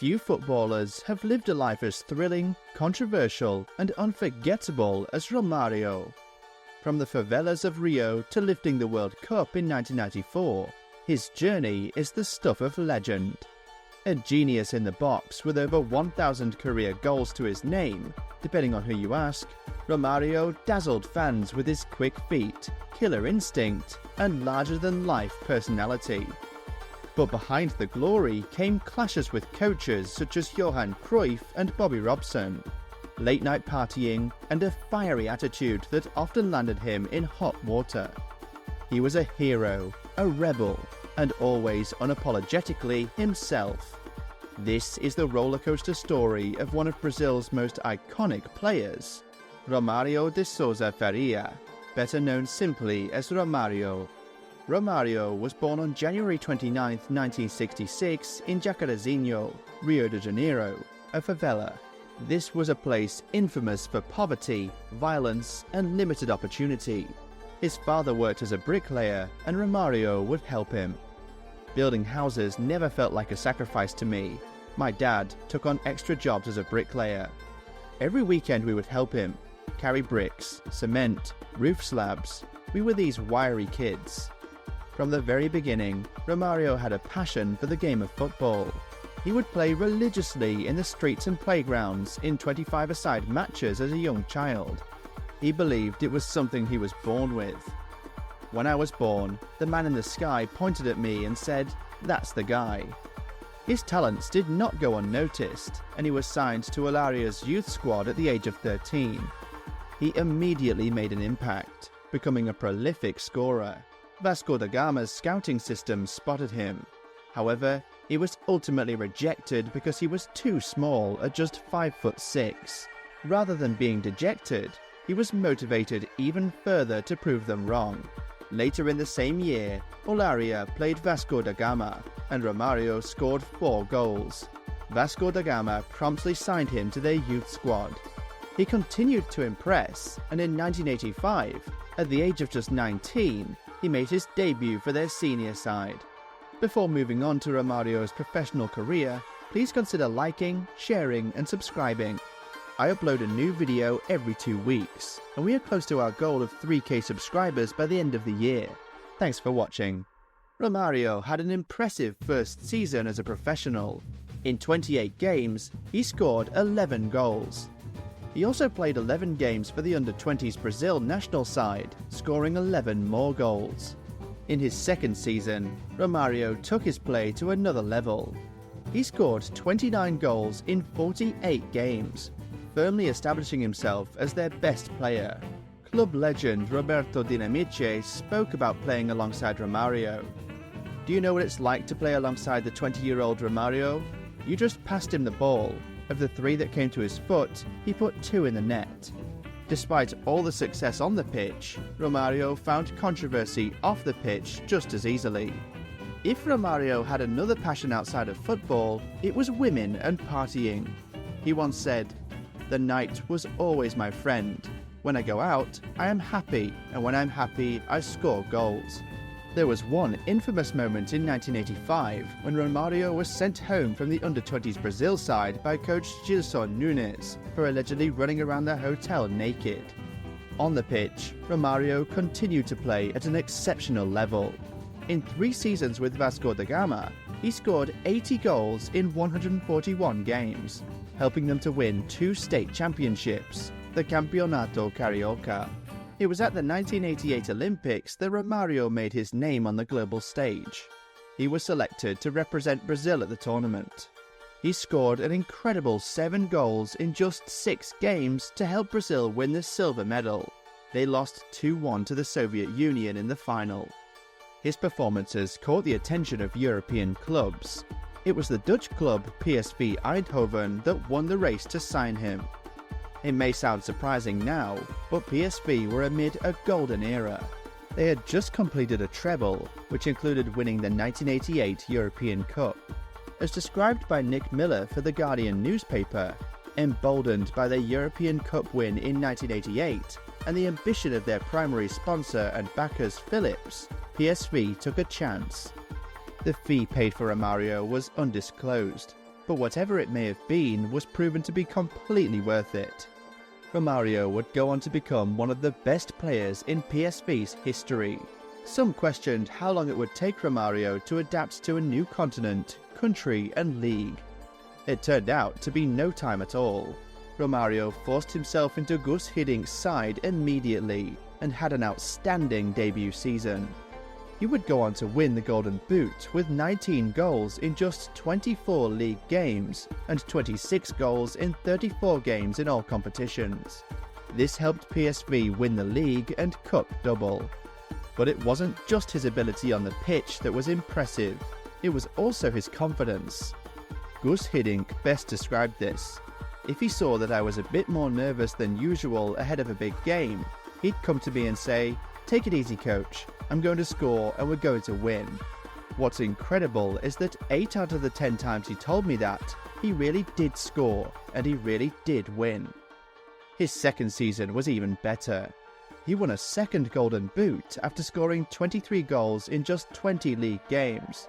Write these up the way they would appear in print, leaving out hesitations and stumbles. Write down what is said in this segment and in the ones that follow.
Few footballers have lived a life as thrilling, controversial, and unforgettable as Romario. From the favelas of Rio to lifting the World Cup in 1994, his journey is the stuff of legend. A genius in the box with over 1,000 career goals to his name, depending on who you ask, Romario dazzled fans with his quick feet, killer instinct, and larger-than-life personality. But behind the glory came clashes with coaches such as Johan Cruyff and Bobby Robson, late-night partying, and a fiery attitude that often landed him in hot water. He was a hero, a rebel, and always unapologetically himself. This is the rollercoaster story of one of Brazil's most iconic players, Romario de Souza Faria, better known simply as Romario. Romario was born on January 29, 1966 in Jacarezinho, Rio de Janeiro, a favela. This was a place infamous for poverty, violence, and limited opportunity. His father worked as a bricklayer, and Romario would help him. Building houses never felt like a sacrifice to me. My dad took on extra jobs as a bricklayer. Every weekend we would help him carry bricks, cement, roof slabs. We were these wiry kids. From the very beginning, Romario had a passion for the game of football. He would play religiously in the streets and playgrounds in 25-a-side matches as a young child. He believed it was something he was born with. When I was born, the man in the sky pointed at me and said, "That's the guy." His talents did not go unnoticed, and he was signed to Olaria's youth squad at the age of 13. He immediately made an impact, becoming a prolific scorer. Vasco da Gama's scouting system spotted him. However, he was ultimately rejected because he was too small at just 5'6". Rather than being dejected, he was motivated even further to prove them wrong. Later in the same year, Olaria played Vasco da Gama, and Romario scored 4 goals. Vasco da Gama promptly signed him to their youth squad. He continued to impress, and in 1985, at the age of just 19, he made his debut for their senior side. Before moving on to Romario's professional career, please consider liking, sharing, and subscribing. I upload a new video every 2 weeks, and we are close to our goal of 3K subscribers by the end of the year. Thanks for watching. Romario had an impressive first season as a professional. In 28 games, he scored 11 goals. He also played 11 games for the under-20s Brazil national side, scoring 11 more goals. In his second season, Romario took his play to another level. He scored 29 goals in 48 games, firmly establishing himself as their best player. Club legend Roberto Dinamiche spoke about playing alongside Romario. "Do you know what it's like to play alongside the 20-year-old Romario? You just passed him the ball. Of the 3 that came to his foot, he put 2 in the net." Despite all the success on the pitch, Romario found controversy off the pitch just as easily. If Romario had another passion outside of football, it was women and partying. He once said, "The night was always my friend. When I go out, I am happy, and when I'm happy, I score goals." There was one infamous moment in 1985 when Romario was sent home from the under-20s Brazil side by coach Gilson Nunes for allegedly running around the hotel naked. On the pitch, Romario continued to play at an exceptional level. In 3 seasons with Vasco da Gama, he scored 80 goals in 141 games, helping them to win 2 state championships, the Campeonato Carioca. It was at the 1988 Olympics that Romario made his name on the global stage. He was selected to represent Brazil at the tournament. He scored an incredible 7 goals in just 6 games to help Brazil win the silver medal. They lost 2-1 to the Soviet Union in the final. His performances caught the attention of European clubs. It was the Dutch club PSV Eindhoven that won the race to sign him. It may sound surprising now, but PSV were amid a golden era. They had just completed a treble, which included winning the 1988 European Cup. As described by Nick Miller for The Guardian newspaper, emboldened by their European Cup win in 1988 and the ambition of their primary sponsor and backers Philips, PSV took a chance. The fee paid for Romario was undisclosed. but whatever it may have been was proven to be completely worth it. Romario would go on to become one of the best players in PSV's history. Some questioned how long it would take Romario to adapt to a new continent, country and league. It turned out to be no time at all. Romario forced himself into Guus Hiddink's side immediately and had an outstanding debut season. He would go on to win the Golden Boot with 19 goals in just 24 league games and 26 goals in 34 games in all competitions. This helped PSV win the league and cup double. But it wasn't just his ability on the pitch that was impressive, it was also his confidence. Guus Hiddink best described this. If he saw that I was a bit more nervous than usual ahead of a big game, he'd come to me and say, "Take it easy, coach. I'm going to score and we're going to win." What's incredible is that 8 out of the 10 times he told me that, he really did score and he really did win. His second season was even better. He won a second Golden Boot after scoring 23 goals in just 20 league games.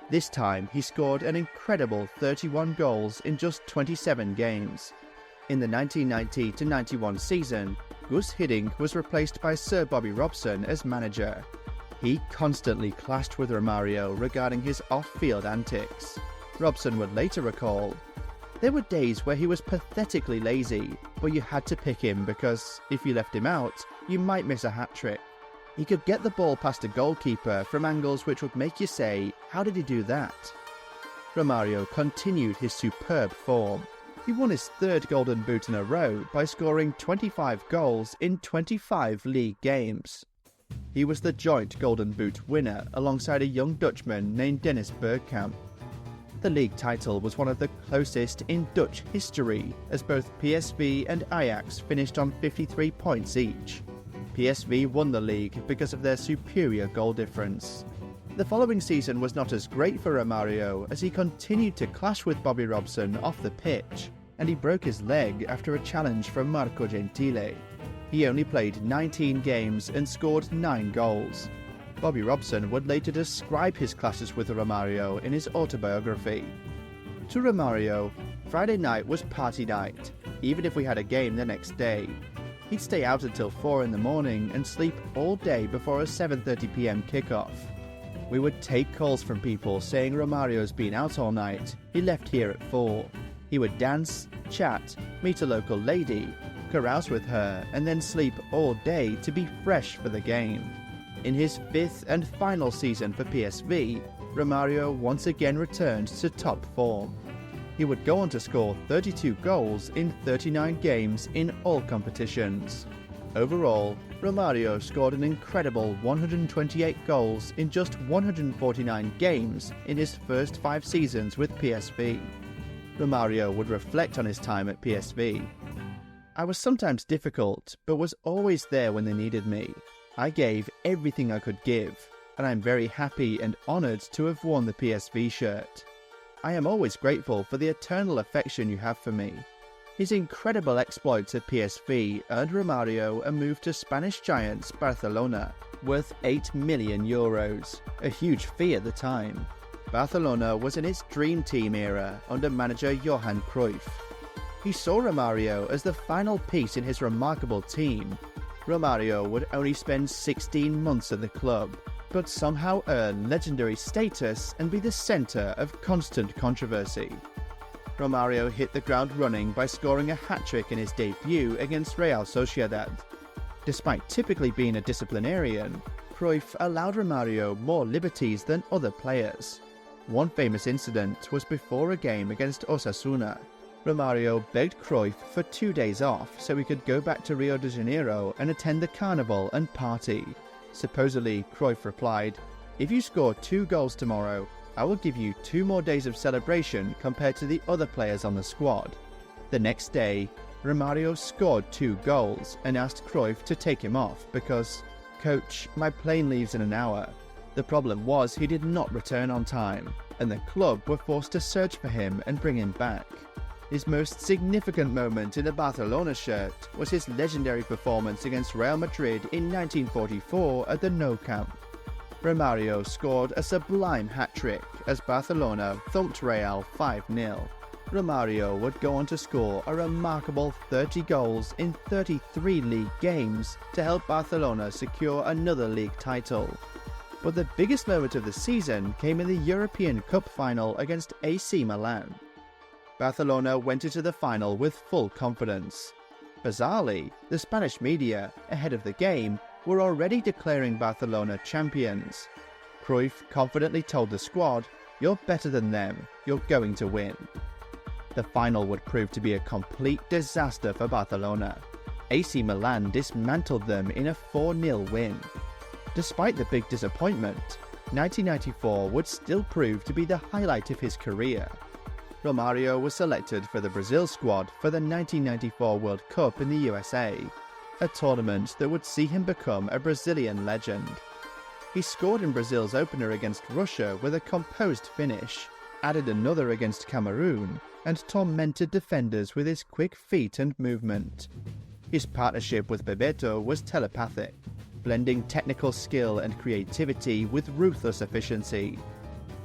This time he scored an incredible 31 goals in just 27 games. In the 1990-91 season, Guus Hiddink was replaced by Sir Bobby Robson as manager. He constantly clashed with Romario regarding his off-field antics. Robson would later recall, "There were days where he was pathetically lazy, but you had to pick him because if you left him out, you might miss a hat-trick. He could get the ball past a goalkeeper from angles which would make you say, how did he do that?" Romario continued his superb form. He won his third Golden Boot in a row by scoring 25 goals in 25 league games. He was the joint Golden Boot winner alongside a young Dutchman named Dennis Bergkamp. The league title was one of the closest in Dutch history, as both PSV and Ajax finished on 53 points each. PSV won the league because of their superior goal difference. The following season was not as great for Romario as he continued to clash with Bobby Robson off the pitch, and he broke his leg after a challenge from Marco Gentile. He only played 19 games and scored 9 goals. Bobby Robson would later describe his clashes with Romario in his autobiography. To Romario, Friday night was party night, even if we had a game the next day. He'd stay out until 4 in the morning and sleep all day before a 7:30 p.m. kickoff. We would take calls from people saying Romario's been out all night, he left here at 4. He would dance, chat, meet a local lady, carouse with her, and then sleep all day to be fresh for the game. In his 5th and final season for PSV, Romario once again returned to top form. He would go on to score 32 goals in 39 games in all competitions. Overall, Romario scored an incredible 128 goals in just 149 games in his first 5 seasons with PSV. Romario would reflect on his time at PSV. "I was sometimes difficult, but was always there when they needed me. I gave everything I could give, and I'm very happy and honoured to have worn the PSV shirt. I am always grateful for the eternal affection you have for me." His incredible exploits at PSV earned Romario a move to Spanish giants Barcelona, worth €8 million, a huge fee at the time. Barcelona was in its dream team era under manager Johan Cruyff. He saw Romario as the final piece in his remarkable team. Romario would only spend 16 months at the club, but somehow earn legendary status and be the centre of constant controversy. Romario hit the ground running by scoring a hat-trick in his debut against Real Sociedad. Despite typically being a disciplinarian, Cruyff allowed Romario more liberties than other players. One famous incident was before a game against Osasuna. Romario begged Cruyff for 2 days off so he could go back to Rio de Janeiro and attend the carnival and party. Supposedly, Cruyff replied, "If you score 2 goals tomorrow, I will give you 2 more days of celebration compared to the other players on the squad." The next day, Romario scored 2 goals and asked Cruyff to take him off because, "Coach, my plane leaves in an hour." The problem was he did not return on time, and the club were forced to search for him and bring him back. His most significant moment in a Barcelona shirt was his legendary performance against Real Madrid in 1944 at the Nou Camp. Romario scored a sublime hat-trick as Barcelona thumped Real 5-0. Romario would go on to score a remarkable 30 goals in 33 league games to help Barcelona secure another league title. But the biggest moment of the season came in the European Cup final against AC Milan. Barcelona went into the final with full confidence. Bizarrely, the Spanish media, ahead of the game, were already declaring Barcelona champions. Cruyff confidently told the squad, "You're better than them, you're going to win." The final would prove to be a complete disaster for Barcelona. AC Milan dismantled them in a 4-0 win. Despite the big disappointment, 1994 would still prove to be the highlight of his career. Romario was selected for the Brazil squad for the 1994 World Cup in the USA, a tournament that would see him become a Brazilian legend. He scored in Brazil's opener against Russia with a composed finish, added another against Cameroon, and tormented defenders with his quick feet and movement. His partnership with Bebeto was telepathic, blending technical skill and creativity with ruthless efficiency.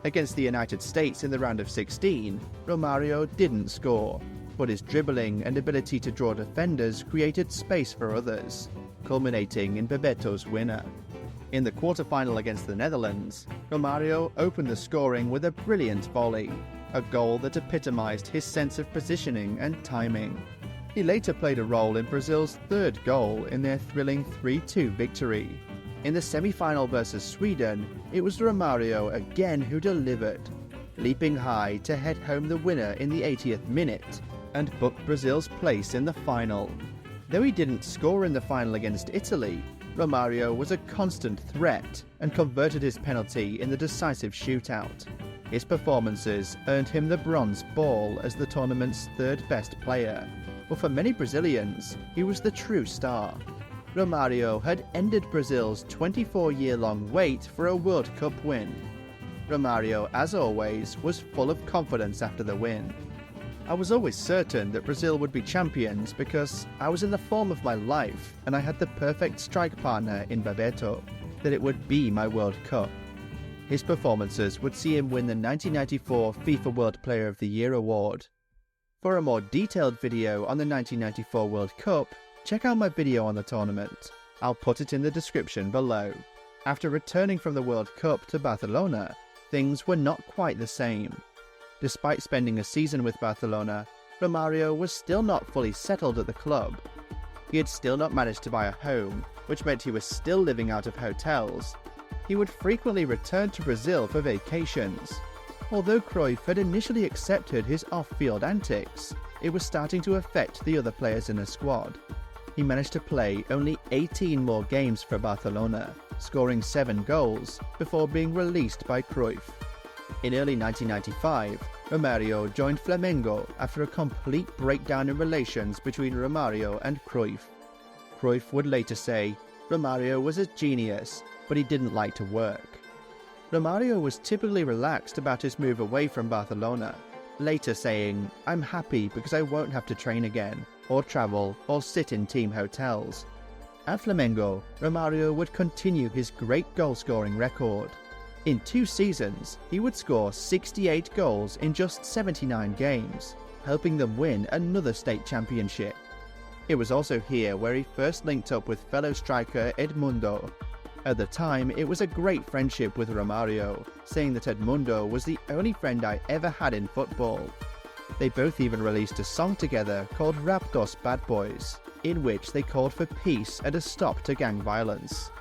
Against the United States in the round of 16, Romario didn't score, but his dribbling and ability to draw defenders created space for others, culminating in Bebeto's winner. In the quarter-final against the Netherlands, Romario opened the scoring with a brilliant volley, a goal that epitomized his sense of positioning and timing. He later played a role in Brazil's third goal in their thrilling 3-2 victory. In the semi-final versus Sweden, it was Romario again who delivered, leaping high to head home the winner in the 80th minute and booked Brazil's place in the final. Though he didn't score in the final against Italy, Romario was a constant threat and converted his penalty in the decisive shootout. His performances earned him the bronze ball as the tournament's third best player, but for many Brazilians, he was the true star. Romario had ended Brazil's 24-year-long wait for a World Cup win. Romario, as always, was full of confidence after the win. "I was always certain that Brazil would be champions because I was in the form of my life and I had the perfect strike partner in Bebeto, that it would be my World Cup." His performances would see him win the 1994 FIFA World Player of the Year award. For a more detailed video on the 1994 World Cup, check out my video on the tournament. I'll put it in the description below. After returning from the World Cup to Barcelona, things were not quite the same. Despite spending a season with Barcelona, Romario was still not fully settled at the club. He had still not managed to buy a home, which meant he was still living out of hotels. He would frequently return to Brazil for vacations. Although Cruyff had initially accepted his off-field antics, it was starting to affect the other players in the squad. He managed to play only 18 more games for Barcelona, scoring 7 goals, before being released by Cruyff. In early 1995, Romario joined Flamengo after a complete breakdown in relations between Romario and Cruyff. Cruyff would later say, "Romario was a genius, but he didn't like to work." Romario was typically relaxed about his move away from Barcelona, later saying, "I'm happy because I won't have to train again, or travel, or sit in team hotels." At Flamengo, Romario would continue his great goal-scoring record. In 2 seasons, he would score 68 goals in just 79 games, helping them win another state championship. It was also here where he first linked up with fellow striker Edmundo. At the time, it was a great friendship with Romario, saying that Edmundo was the only friend I ever had in football. They both even released a song together called Raptos Bad Boys, in which they called for peace and a stop to gang violence.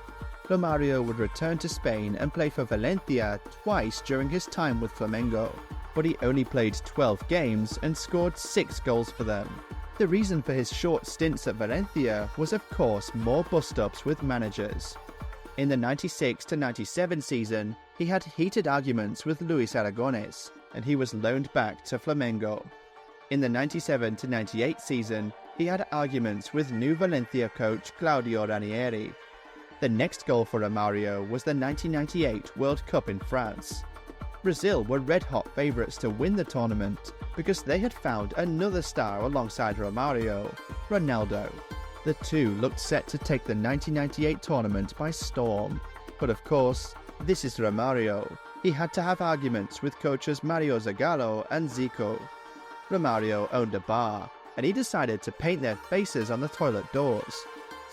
Romario would return to Spain and play for Valencia twice during his time with Flamengo, but he only played 12 games and scored 6 goals for them. The reason for his short stints at Valencia was of course more bust-ups with managers. In the 96-97 season, he had heated arguments with Luis Aragonés, and he was loaned back to Flamengo. In the 97-98 season, he had arguments with new Valencia coach Claudio Ranieri. The next goal for Romario was the 1998 World Cup in France. Brazil were red-hot favourites to win the tournament because they had found another star alongside Romario, Ronaldo. The two looked set to take the 1998 tournament by storm. But of course, this is Romario. He had to have arguments with coaches Mario Zagallo and Zico. Romario owned a bar, and he decided to paint their faces on the toilet doors.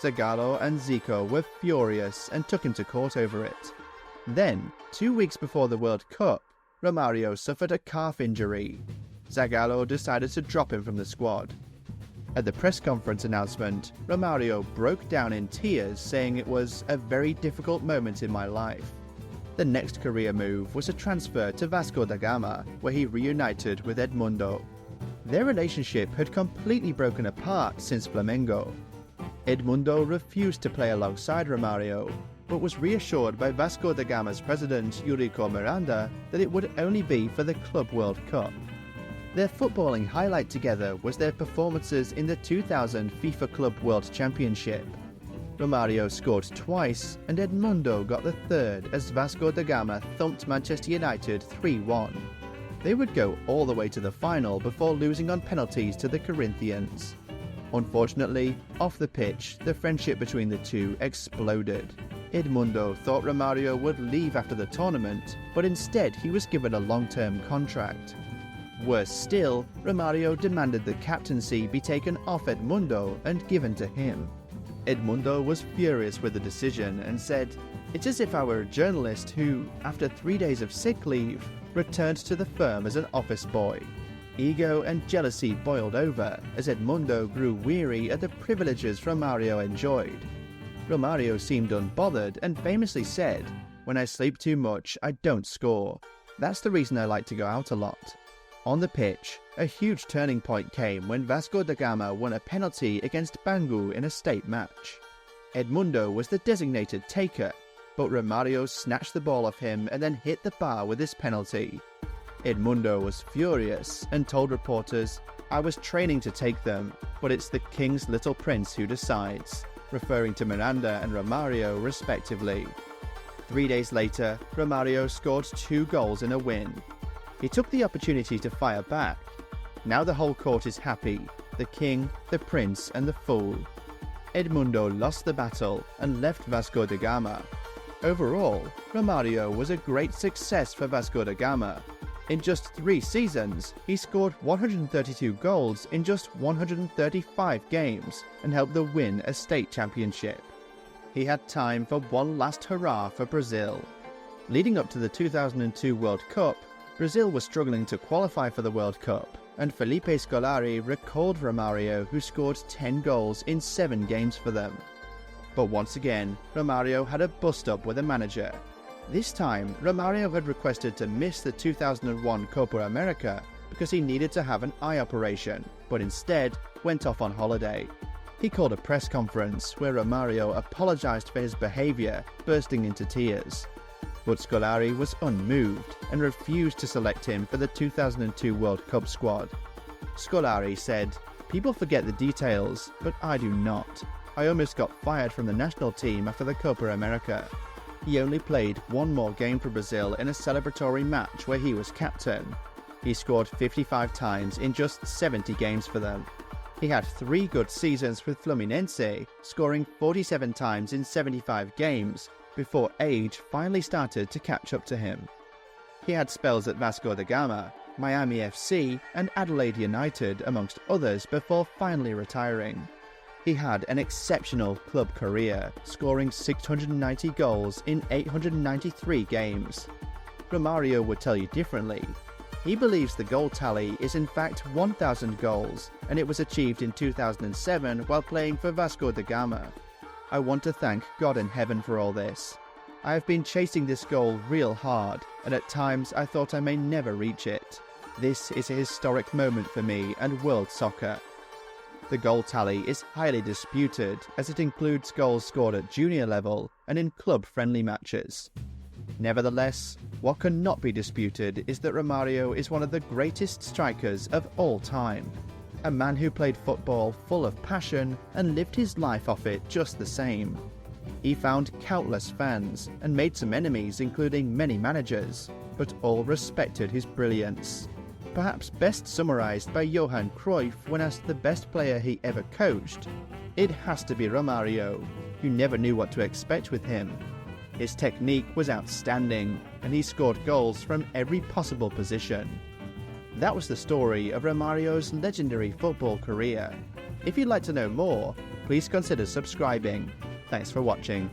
Zagallo and Zico were furious and took him to court over it. Then, 2 weeks before the World Cup, Romario suffered a calf injury. Zagallo decided to drop him from the squad. At the press conference announcement, Romario broke down in tears, saying it was a very difficult moment in my life. The next career move was a transfer to Vasco da Gama, where he reunited with Edmundo. Their relationship had completely broken apart since Flamengo. Edmundo refused to play alongside Romario, but was reassured by Vasco da Gama's president Eurico Miranda that it would only be for the Club World Cup. Their footballing highlight together was their performances in the 2000 FIFA Club World Championship. Romario scored twice and Edmundo got the third as Vasco da Gama thumped Manchester United 3-1. They would go all the way to the final before losing on penalties to the Corinthians. Unfortunately, off the pitch, the friendship between the two exploded. Edmundo thought Romario would leave after the tournament, but instead he was given a long-term contract. Worse still, Romario demanded the captaincy be taken off Edmundo and given to him. Edmundo was furious with the decision and said, "It's as if I were a journalist who, after 3 days of sick leave, returned to the firm as an office boy." Ego and jealousy boiled over as Edmundo grew weary at the privileges Romario enjoyed. Romario seemed unbothered and famously said, "When I sleep too much, I don't score. That's the reason I like to go out a lot." On the pitch, a huge turning point came when Vasco da Gama won a penalty against Bangu in a state match. Edmundo was the designated taker, but Romario snatched the ball off him and then hit the bar with his penalty. Edmundo was furious and told reporters, "I was training to take them, but it's the king's little prince who decides," referring to Miranda and Romario respectively. 3 days later, Romario scored 2 goals in a win. He took the opportunity to fire back. Now the whole court is happy, the king, the prince and the fool. Edmundo lost the battle and left Vasco da Gama. Overall, Romario was a great success for Vasco da Gama. In just 3 seasons, he scored 132 goals in just 135 games and helped them win a state championship. He had time for one last hurrah for Brazil. Leading up to the 2002 World Cup, Brazil was struggling to qualify for the World Cup, and Felipe Scolari recalled Romario, who scored 10 goals in 7 games for them. But once again, Romario had a bust-up with a manager. This time, Romario had requested to miss the 2001 Copa America because he needed to have an eye operation, but instead went off on holiday. He called a press conference where Romario apologized for his behavior, bursting into tears. But Scolari was unmoved and refused to select him for the 2002 World Cup squad. Scolari said, "People forget the details, but I do not. I almost got fired from the national team after the Copa America." He only played one more game for Brazil in a celebratory match where he was captain. He scored 55 times in just 70 games for them. He had 3 good seasons with Fluminense, scoring 47 times in 75 games, before age finally started to catch up to him. He had spells at Vasco da Gama, Miami FC and Adelaide United amongst others before finally retiring. He had an exceptional club career, scoring 690 goals in 893 games. Romario would tell you differently. He believes the goal tally is in fact 1,000 goals, and it was achieved in 2007 while playing for Vasco da Gama. "I want to thank God in heaven for all this. I have been chasing this goal real hard, and at times I thought I may never reach it. This is a historic moment for me and world soccer." The goal tally is highly disputed, as it includes goals scored at junior level and in club-friendly matches. Nevertheless, what cannot be disputed is that Romario is one of the greatest strikers of all time. A man who played football full of passion and lived his life off it just the same. He found countless fans and made some enemies, including many managers, but all respected his brilliance. Perhaps best summarized by Johan Cruyff when asked the best player he ever coached, it has to be Romario. You never knew what to expect with him. His technique was outstanding, and he scored goals from every possible position. That was the story of Romario's legendary football career. If you'd like to know more, please consider subscribing. Thanks for watching.